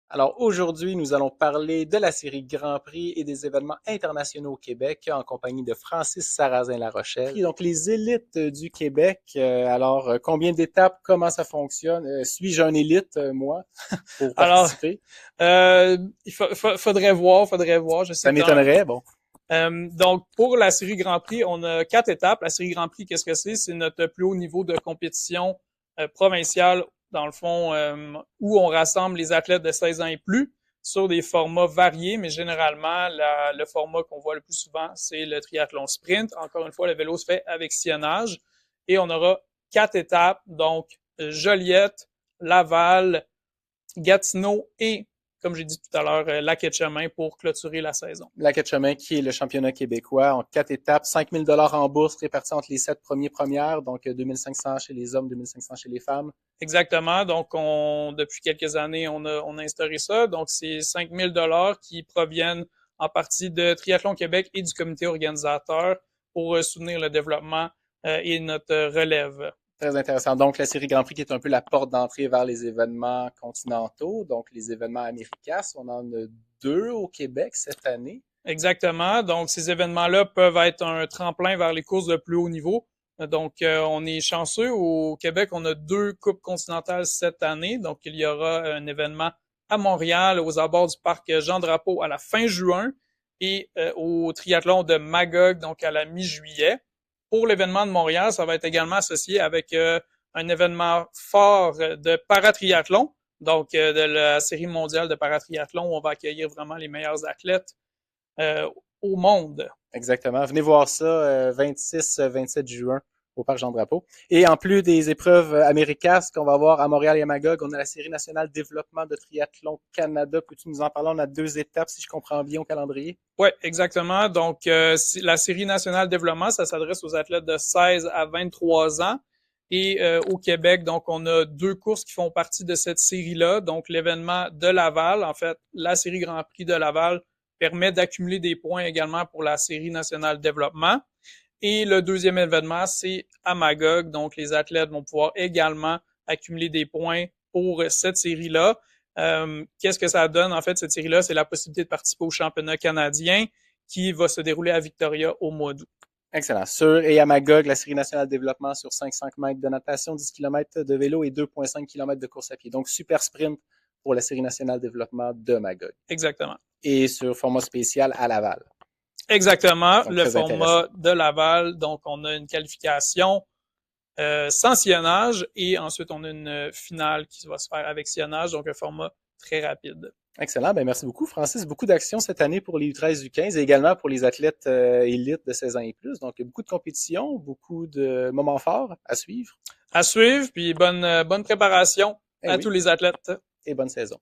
Alors aujourd'hui, nous allons parler de la série Grand Prix et des événements internationaux au Québec en compagnie de Francis Sarrazin-La Rochelle. Donc les élites du Québec. Combien d'étapes, comment ça fonctionne? Suis-je un élite, moi, pour Alors, participer? faudrait voir. Je sais Ça que t'as m'étonnerait, bon. donc, pour la série Grand Prix, on a 4 étapes. La série Grand Prix, qu'est-ce que c'est? C'est notre plus haut niveau de compétition provinciale, dans le fond, où on rassemble les athlètes de 16 ans et plus sur des formats variés, mais généralement, le format qu'on voit le plus souvent, c'est le triathlon sprint. Encore une fois, le vélo se fait avec sillonnage. Et on aura 4 étapes, donc Joliette, Laval, Gatineau et, comme j'ai dit tout à l'heure, Lac-Etchemin pour clôturer la saison. Lac-Etchemin, qui est le championnat québécois en 4 étapes, 5 000 $ en bourse répartis entre les 7 premiers premières, donc 2 500 chez les hommes, 2 500 chez les femmes. Exactement. Donc, depuis quelques années, on a instauré ça. Donc, c'est 5 000 $ qui proviennent en partie de Triathlon Québec et du comité organisateur pour soutenir le développement et notre relève. Très intéressant. Donc, la série Grand Prix qui est un peu la porte d'entrée vers les événements continentaux, donc les événements Americas. On en a 2 au Québec cette année. Exactement. Donc, ces événements-là peuvent être un tremplin vers les courses de plus haut niveau. Donc, on est chanceux. Au Québec, on a 2 coupes continentales cette année. Donc, il y aura un événement à Montréal, aux abords du parc Jean-Drapeau à la fin juin et au triathlon de Magog, donc à la mi-juillet. Pour l'événement de Montréal, ça va être également associé avec un événement fort de paratriathlon, donc de la série mondiale de paratriathlon où on va accueillir vraiment les meilleurs athlètes au monde. Exactement. Venez voir ça 26-27 juin au Parc Jean-Drapeau. Et en plus des épreuves américaines qu'on va avoir à Montréal et à Magog, on a la série nationale développement de triathlon Canada. Peux-tu nous en parler? On a 2 étapes, si je comprends bien, au calendrier. Oui, exactement. Donc, la série nationale développement, ça s'adresse aux athlètes de 16 à 23 ans. Et au Québec, donc, on a 2 courses qui font partie de cette série-là. Donc, l'événement de Laval, en fait, la série Grand Prix de Laval permet d'accumuler des points également pour la série nationale développement. Et le deuxième événement, c'est à Magog. Donc, les athlètes vont pouvoir également accumuler des points pour cette série-là. Qu'est-ce que ça donne? En fait, cette série-là, c'est la possibilité de participer au championnat canadien qui va se dérouler à Victoria au mois d'août. Excellent. Sur et à Magog, la série nationale développement sur 500 mètres de natation, 10 km de vélo et 2,5 km de course à pied. Donc, super sprint pour la série nationale développement de Magog. Exactement. Et sur format spécial à Laval. Exactement. Donc, Le très intéressant. format de Laval. Donc, on a une qualification sans sillonnage et ensuite, on a une finale qui va se faire avec sillonnage. Donc, un format très rapide. Excellent. Ben, merci beaucoup, Francis. Beaucoup d'actions cette année pour les U13, U15 et également pour les athlètes élites de 16 ans et plus. Donc, beaucoup de compétitions, beaucoup de moments forts à suivre. À suivre, puis bonne préparation Eh à oui, tous les athlètes. et bonne saison.